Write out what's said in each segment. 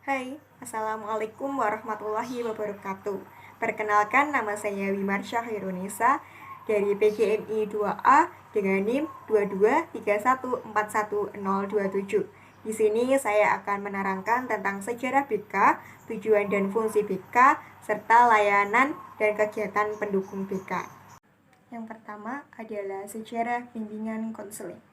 Hai, Assalamualaikum warahmatullahi wabarakatuh. Perkenalkan, nama saya Wimarsya Hirunisa dari PGMI 2A dengan NIM 2231410027. Di sini saya akan menerangkan tentang sejarah BK, tujuan dan fungsi BK, serta layanan dan kegiatan pendukung BK. Yang pertama adalah sejarah bimbingan konseling.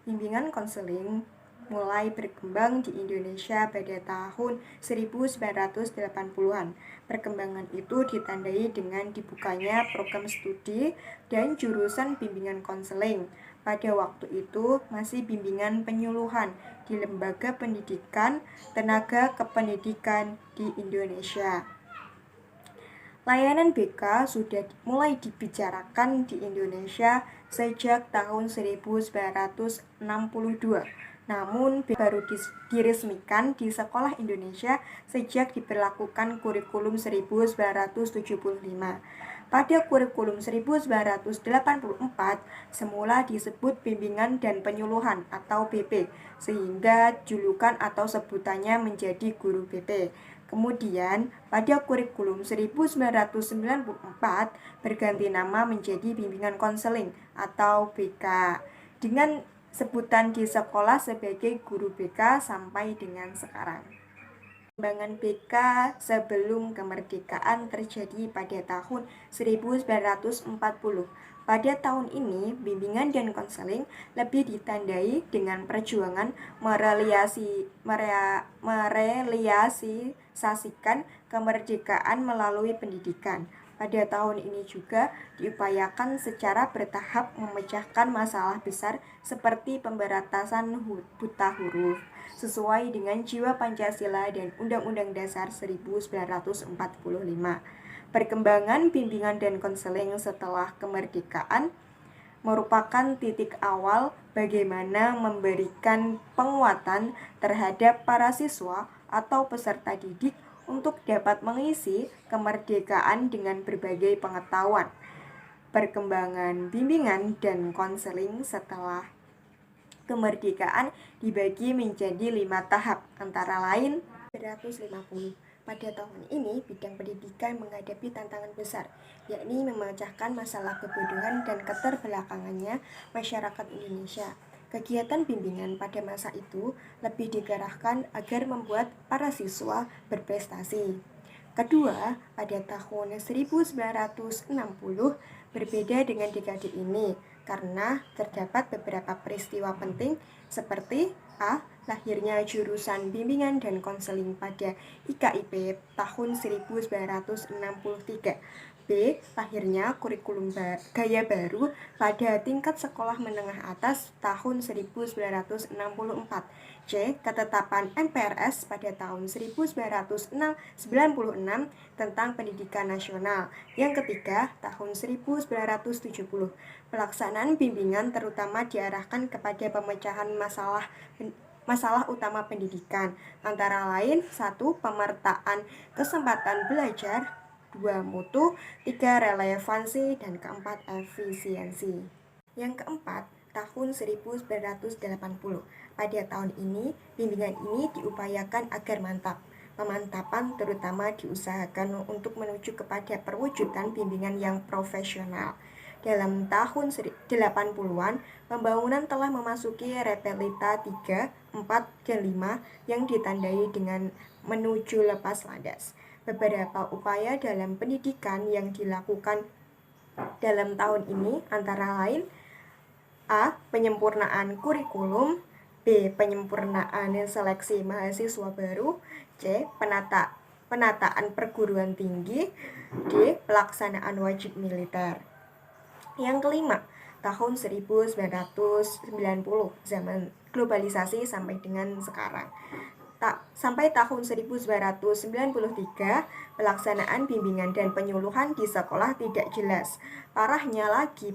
Bimbingan konseling mulai berkembang di Indonesia pada tahun 1980-an. Perkembangan itu ditandai dengan dibukanya program studi dan jurusan bimbingan konseling. Pada waktu itu masih bimbingan penyuluhan di lembaga pendidikan tenaga kependidikan di Indonesia. Layanan BK sudah mulai dibicarakan di Indonesia sejak tahun 1962. Namun baru diresmikan di sekolah Indonesia sejak diberlakukan kurikulum 1975. Pada kurikulum 1984 semula disebut bimbingan dan penyuluhan atau BP, sehingga julukan atau sebutannya menjadi guru BP. Kemudian, pada kurikulum 1994 berganti nama menjadi bimbingan konseling atau BK dengan sebutan di sekolah sebagai guru BK sampai dengan sekarang. Perkembangan BK sebelum kemerdekaan terjadi pada tahun 1940. Pada tahun ini, bimbingan dan konseling lebih ditandai dengan perjuangan merealisasikan kemerdekaan melalui pendidikan. Pada tahun ini juga diupayakan secara bertahap memecahkan masalah besar seperti pemberantasan buta huruf, sesuai dengan jiwa Pancasila dan Undang-Undang Dasar 1945. Perkembangan bimbingan dan konseling setelah kemerdekaan merupakan titik awal bagaimana memberikan penguatan terhadap para siswa atau peserta didik untuk dapat mengisi kemerdekaan dengan berbagai pengetahuan. Perkembangan bimbingan dan konseling setelah kemerdekaan dibagi menjadi 5 tahap, antara lain 150. Pada tahun ini, bidang pendidikan menghadapi tantangan besar, yakni memecahkan masalah kebodohan dan keterbelakangannya masyarakat Indonesia. Kegiatan bimbingan pada masa itu lebih digarahkan agar membuat para siswa berprestasi. Kedua, pada tahun 1960 berbeda dengan dekade ini karena terdapat beberapa peristiwa penting seperti A. Lahirnya jurusan bimbingan dan konseling pada IKIP tahun 1963. B. Lahirnya kurikulum gaya baru pada tingkat sekolah menengah atas tahun 1964. C. Ketetapan MPRS pada tahun 1996 tentang pendidikan nasional. Yang ketiga, tahun 1970. Pelaksanaan bimbingan terutama diarahkan kepada pemecahan masalah utama pendidikan, antara lain 1. Pemetaan kesempatan belajar, 2. Mutu, 3. Relevansi, dan keempat efisiensi. Yang keempat, tahun 1980. Pada tahun ini, bimbingan ini diupayakan agar mantap. Pemantapan terutama diusahakan untuk menuju kepada perwujudan bimbingan yang profesional. Dalam tahun 80-an, pembangunan telah memasuki repelita 3, 4, dan 5 yang ditandai dengan menuju lepas landas. Beberapa upaya dalam pendidikan yang dilakukan dalam tahun ini antara lain A. Penyempurnaan kurikulum, B. Penyempurnaan seleksi mahasiswa baru, C. Penataan perguruan tinggi, D. Pelaksanaan wajib militer. Yang kelima, tahun 1990, zaman globalisasi sampai dengan sekarang. Sampai tahun 1993, pelaksanaan bimbingan dan penyuluhan di sekolah tidak jelas. Parahnya lagi,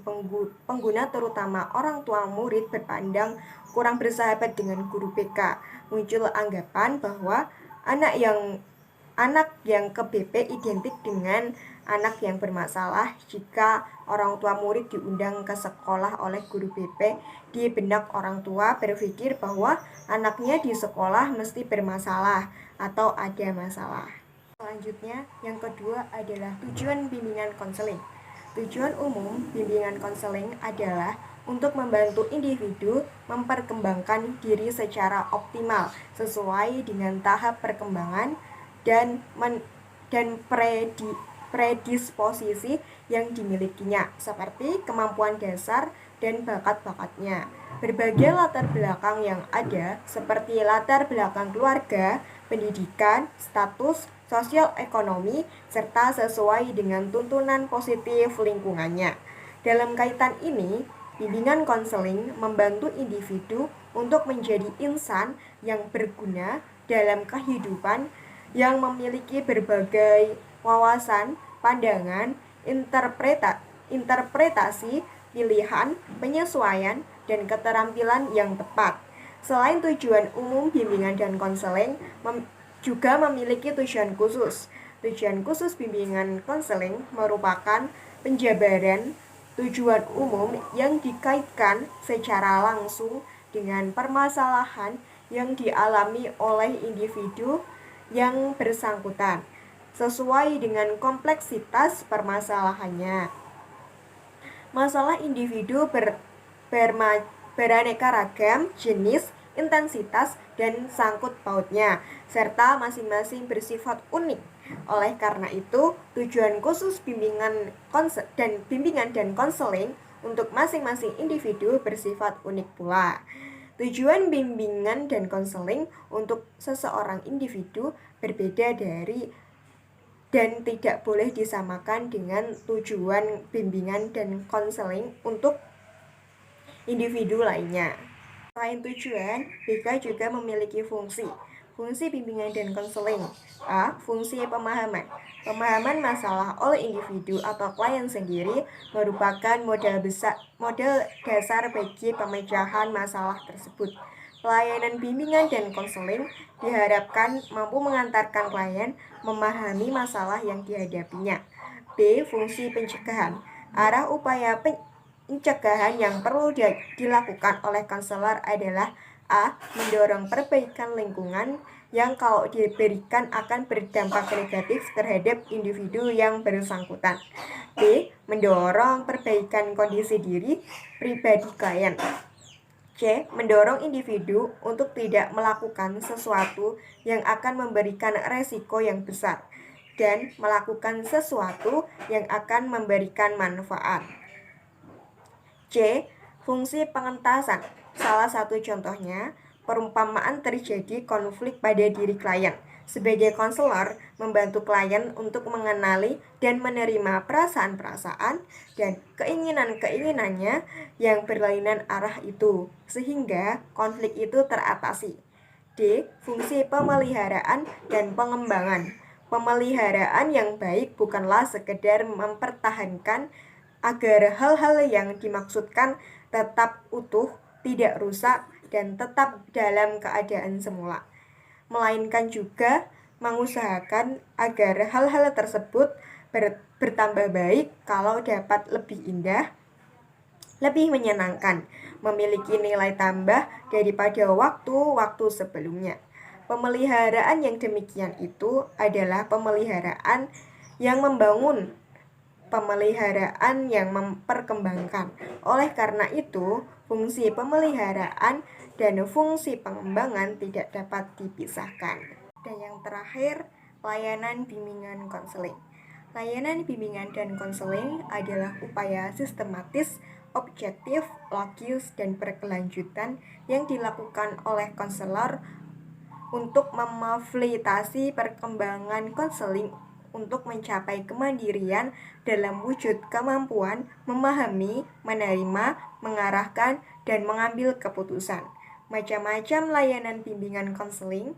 pengguna terutama orang tua murid berpandang kurang bersahabat dengan guru BK. Muncul anggapan bahwa anak yang anak yang ke BP identik dengan anak yang bermasalah. Jika orang tua murid diundang ke sekolah oleh guru BP, di benak orang tua berpikir bahwa anaknya di sekolah mesti bermasalah atau ada masalah. Selanjutnya, yang kedua adalah tujuan bimbingan konseling. Tujuan umum bimbingan konseling adalah untuk membantu individu memperkembangkan diri secara optimal sesuai dengan tahap perkembangan dan predisposisi yang dimilikinya, seperti kemampuan dasar dan bakat-bakatnya. Berbagai latar belakang yang ada, seperti latar belakang keluarga, pendidikan, status sosial ekonomi, serta sesuai dengan tuntunan positif lingkungannya. Dalam kaitan ini, bimbingan konseling membantu individu untuk menjadi insan yang berguna dalam kehidupan, yang memiliki berbagai wawasan, pandangan, interpretasi, pilihan, penyesuaian, dan keterampilan yang tepat. Selain tujuan umum, bimbingan dan konseling juga memiliki tujuan khusus. Tujuan khusus bimbingan konseling merupakan penjabaran tujuan umum yang dikaitkan secara langsung dengan permasalahan yang dialami oleh individu yang bersangkutan, sesuai dengan kompleksitas permasalahannya. Masalah individu beraneka ragam, jenis, intensitas, dan sangkut pautnya, serta masing-masing bersifat unik. Oleh karena itu, tujuan khusus bimbingan dan konseling untuk masing-masing individu bersifat unik pula. Tujuan bimbingan dan konseling untuk seseorang individu berbeda dari dan tidak boleh disamakan dengan tujuan bimbingan dan konseling untuk individu lainnya. Selain tujuan, BK juga memiliki fungsi. Fungsi bimbingan dan konseling. A. Fungsi pemahaman. Pemahaman masalah oleh individu atau klien sendiri merupakan modal dasar bagi pemecahan masalah tersebut. Pelayanan bimbingan dan konseling diharapkan mampu mengantarkan klien memahami masalah yang dihadapinya. B. Fungsi pencegahan. Arah upaya pencegahan yang perlu dilakukan oleh konselor adalah A. Mendorong perbaikan lingkungan yang kalau diberikan akan berdampak negatif terhadap individu yang bersangkutan. B. Mendorong perbaikan kondisi diri pribadi klien. C. Mendorong individu untuk tidak melakukan sesuatu yang akan memberikan resiko yang besar dan melakukan sesuatu yang akan memberikan manfaat. C. Fungsi pengentasan. Salah satu contohnya, perumpamaan terjadi konflik pada diri klien. Sebagai konselor, membantu klien untuk mengenali dan menerima perasaan-perasaan dan keinginan-keinginannya yang berlainan arah itu, sehingga konflik itu teratasi. D. Fungsi pemeliharaan dan pengembangan. Pemeliharaan yang baik bukanlah sekedar mempertahankan agar hal-hal yang dimaksudkan tetap utuh, tidak rusak, dan tetap dalam keadaan semula, melainkan juga mengusahakan agar hal-hal tersebut bertambah baik kalau dapat lebih indah, lebih menyenangkan, memiliki nilai tambah daripada waktu-waktu sebelumnya. Pemeliharaan yang demikian itu adalah pemeliharaan yang membangun, pemeliharaan yang memperkembangkan. Oleh karena itu, fungsi pemeliharaan dan fungsi pengembangan tidak dapat dipisahkan. Dan yang terakhir, layanan bimbingan konseling. Layanan bimbingan dan konseling adalah upaya sistematis, objektif, logis, dan berkelanjutan yang dilakukan oleh konselor untuk memfasilitasi perkembangan konseling untuk mencapai kemandirian dalam wujud kemampuan memahami, menerima, mengarahkan, dan mengambil keputusan. Macam-macam layanan bimbingan konseling.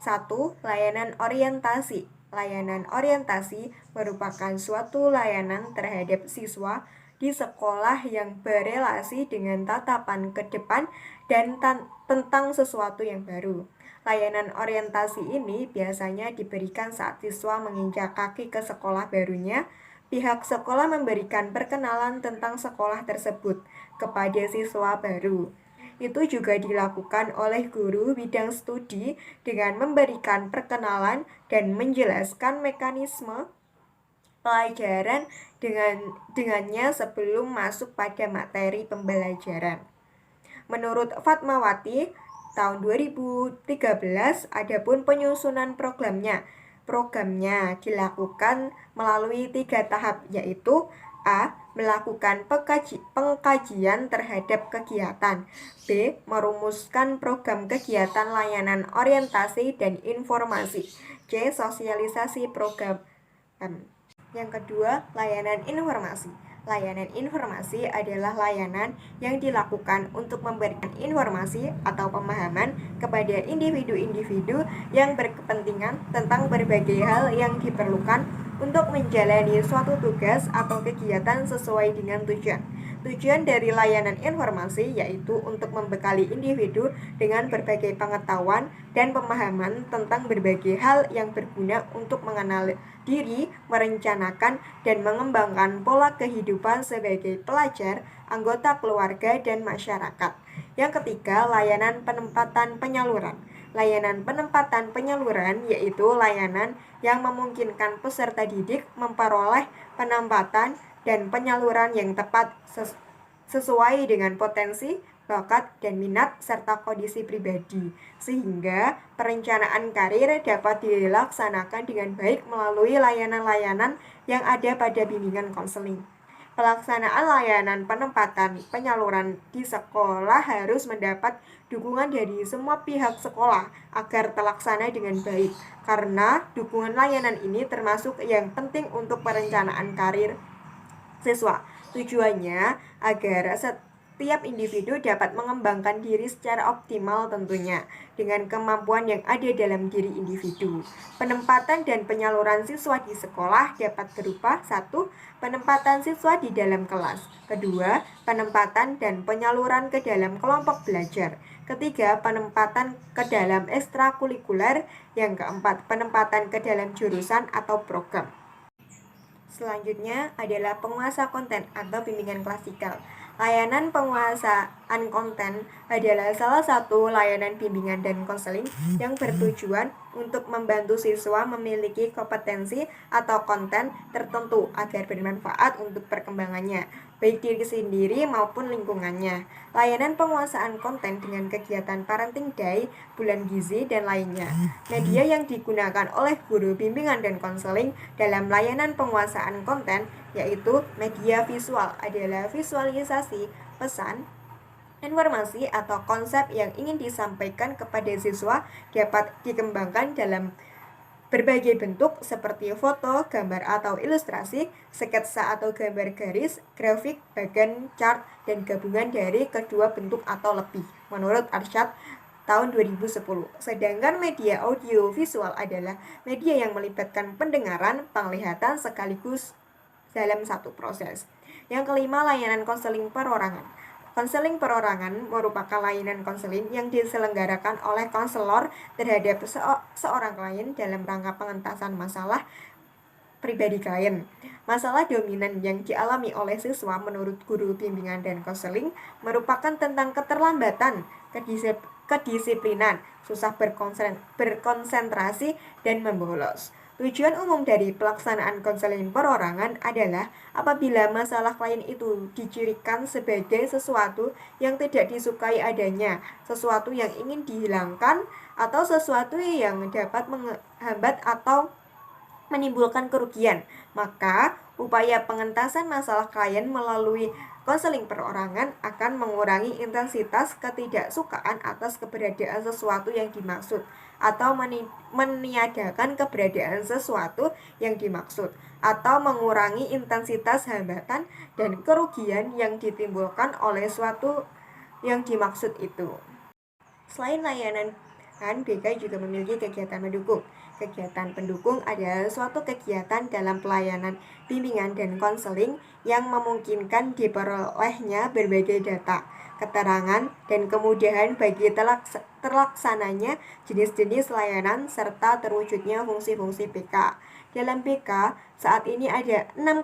1. Layanan orientasi. Layanan orientasi merupakan suatu layanan terhadap siswa di sekolah yang berelasi dengan tatapan ke depan dan tentang sesuatu yang baru. Layanan orientasi ini biasanya diberikan saat siswa menginjak kaki ke sekolah barunya. Pihak sekolah memberikan perkenalan tentang sekolah tersebut kepada siswa baru. Itu juga dilakukan oleh guru bidang studi dengan memberikan perkenalan dan menjelaskan mekanisme pelajaran dengannya sebelum masuk pada materi pembelajaran. Menurut Fatmawati, tahun 2013 adapun penyusunan programnya. Programnya dilakukan melalui 3 tahap, yaitu A. Melakukan pengkajian terhadap kegiatan. B. Merumuskan program kegiatan layanan orientasi dan informasi. C. Sosialisasi program. Yang kedua, layanan informasi. Layanan informasi adalah layanan yang dilakukan untuk memberikan informasi atau pemahaman kepada individu-individu yang berkepentingan tentang berbagai hal yang diperlukan untuk menjalani suatu tugas atau kegiatan sesuai dengan tujuan. Tujuan dari layanan informasi yaitu untuk membekali individu dengan berbagai pengetahuan dan pemahaman tentang berbagai hal yang berguna untuk mengenal diri, merencanakan, dan mengembangkan pola kehidupan sebagai pelajar, anggota keluarga, dan masyarakat. Yang ketiga, layanan penempatan penyaluran. Layanan penempatan penyaluran yaitu layanan yang memungkinkan peserta didik memperoleh penempatan dan penyaluran yang tepat sesuai dengan potensi, bakat, dan minat serta kondisi pribadi, sehingga perencanaan karir dapat dilaksanakan dengan baik melalui layanan-layanan yang ada pada bimbingan konseling. Pelaksanaan layanan penempatan penyaluran di sekolah harus mendapat dukungan dari semua pihak sekolah agar terlaksana dengan baik, karena dukungan layanan ini termasuk yang penting untuk perencanaan karir siswa. Tujuannya agar setiap individu dapat mengembangkan diri secara optimal tentunya dengan kemampuan yang ada dalam diri individu. Penempatan dan penyaluran siswa di sekolah dapat berupa 1. Penempatan siswa di dalam kelas. 2. Penempatan dan penyaluran ke dalam kelompok belajar. 3. Penempatan ke dalam ekstrakurikuler. Yang 4. Penempatan ke dalam jurusan atau program. Selanjutnya adalah penguasa konten atau bimbingan klasikal. Layanan penguasaan konten adalah salah satu layanan bimbingan dan konseling yang bertujuan untuk membantu siswa memiliki kompetensi atau konten tertentu agar bermanfaat untuk perkembangannya, baik diri sendiri maupun lingkungannya. Layanan penguasaan konten dengan kegiatan parenting day, bulan gizi, dan lainnya. Media yang digunakan oleh guru bimbingan dan konseling dalam layanan penguasaan konten yaitu media visual adalah visualisasi pesan, informasi atau konsep yang ingin disampaikan kepada siswa dapat dikembangkan dalam berbagai bentuk seperti foto, gambar atau ilustrasi, sketsa atau gambar garis, grafik, bagan, chart, dan gabungan dari kedua bentuk atau lebih, menurut Arsyad tahun 2010. Sedangkan media audio visual adalah media yang melibatkan pendengaran, penglihatan sekaligus dalam satu proses. Yang kelima, layanan konseling perorangan. Konseling perorangan merupakan layanan konseling yang diselenggarakan oleh konselor terhadap seorang klien dalam rangka pengentasan masalah pribadi klien. Masalah dominan yang dialami oleh siswa menurut guru bimbingan dan konseling merupakan tentang keterlambatan, kedisiplinan, susah berkonsentrasi, dan membolos. Tujuan umum dari pelaksanaan konseling perorangan adalah apabila masalah klien itu dicirikan sebagai sesuatu yang tidak disukai adanya, sesuatu yang ingin dihilangkan, atau sesuatu yang dapat menghambat atau menimbulkan kerugian, maka upaya pengentasan masalah klien melalui konseling perorangan akan mengurangi intensitas ketidaksukaan atas keberadaan sesuatu yang dimaksud atau meniadakan keberadaan sesuatu yang dimaksud atau mengurangi intensitas hambatan dan kerugian yang ditimbulkan oleh suatu yang dimaksud itu. Selain layanan, BK juga memiliki kegiatan mendukung. Kegiatan pendukung adalah suatu kegiatan dalam pelayanan bimbingan dan konseling yang memungkinkan diperolehnya berbagai data, keterangan, dan kemudahan bagi terlaksananya jenis-jenis layanan serta terwujudnya fungsi-fungsi BK. Dalam BK, saat ini ada 6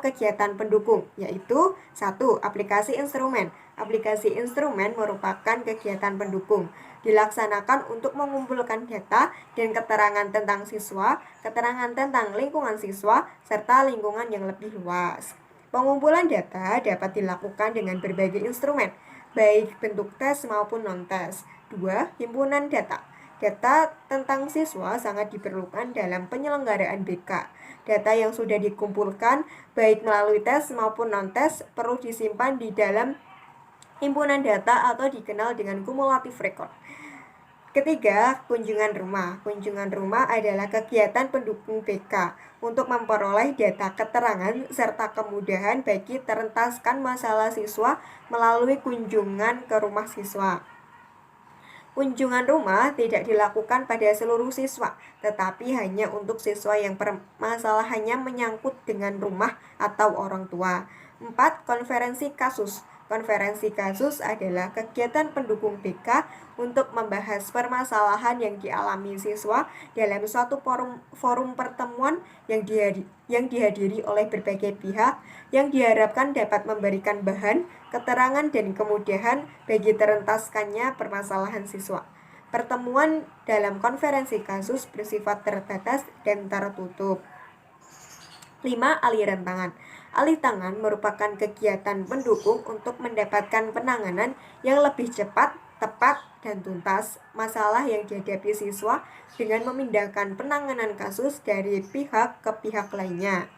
kegiatan pendukung, yaitu 1. Aplikasi instrumen. Aplikasi instrumen merupakan kegiatan pendukung, dilaksanakan untuk mengumpulkan data dan keterangan tentang siswa, keterangan tentang lingkungan siswa, serta lingkungan yang lebih luas. Pengumpulan data dapat dilakukan dengan berbagai instrumen, baik bentuk tes maupun non-tes. 2. Himpunan data. Data tentang siswa sangat diperlukan dalam penyelenggaraan BK. Data yang sudah dikumpulkan, baik melalui tes maupun non-tes, perlu disimpan di dalam himpunan data atau dikenal dengan kumulatif record. Ketiga, kunjungan rumah. Kunjungan rumah adalah kegiatan pendukung BK untuk memperoleh data keterangan serta kemudahan bagi terentaskan masalah siswa melalui kunjungan ke rumah siswa. Kunjungan rumah tidak dilakukan pada seluruh siswa, tetapi hanya untuk siswa yang permasalahannya menyangkut dengan rumah atau orang tua. 4. Konferensi kasus. Konferensi kasus adalah kegiatan pendukung BK untuk membahas permasalahan yang dialami siswa dalam suatu forum pertemuan yang dihadiri oleh berbagai pihak yang diharapkan dapat memberikan bahan, keterangan, dan kemudahan bagi terentaskannya permasalahan siswa. Pertemuan dalam konferensi kasus bersifat terbatas dan tertutup. 5. Aliran tangan. Alih tangan merupakan kegiatan pendukung untuk mendapatkan penanganan yang lebih cepat, tepat, dan tuntas masalah yang dihadapi siswa dengan memindahkan penanganan kasus dari pihak ke pihak lainnya.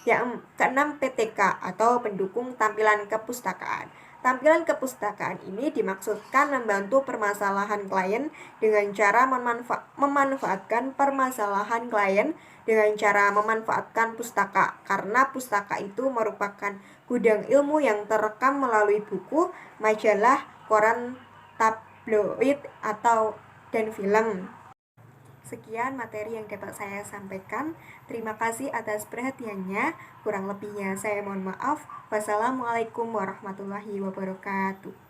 Yang keenam, PTK atau pendukung tampilan kepustakaan. Tampilan kepustakaan ini dimaksudkan membantu permasalahan klien dengan cara memanfaatkan permasalahan klien dengan cara memanfaatkan pustaka, karena pustaka itu merupakan gudang ilmu yang terekam melalui buku, majalah, koran, tabloid, dan film. Sekian materi yang dapat saya sampaikan. Terima kasih atas perhatiannya. Kurang lebihnya saya mohon maaf. Wassalamualaikum warahmatullahi wabarakatuh.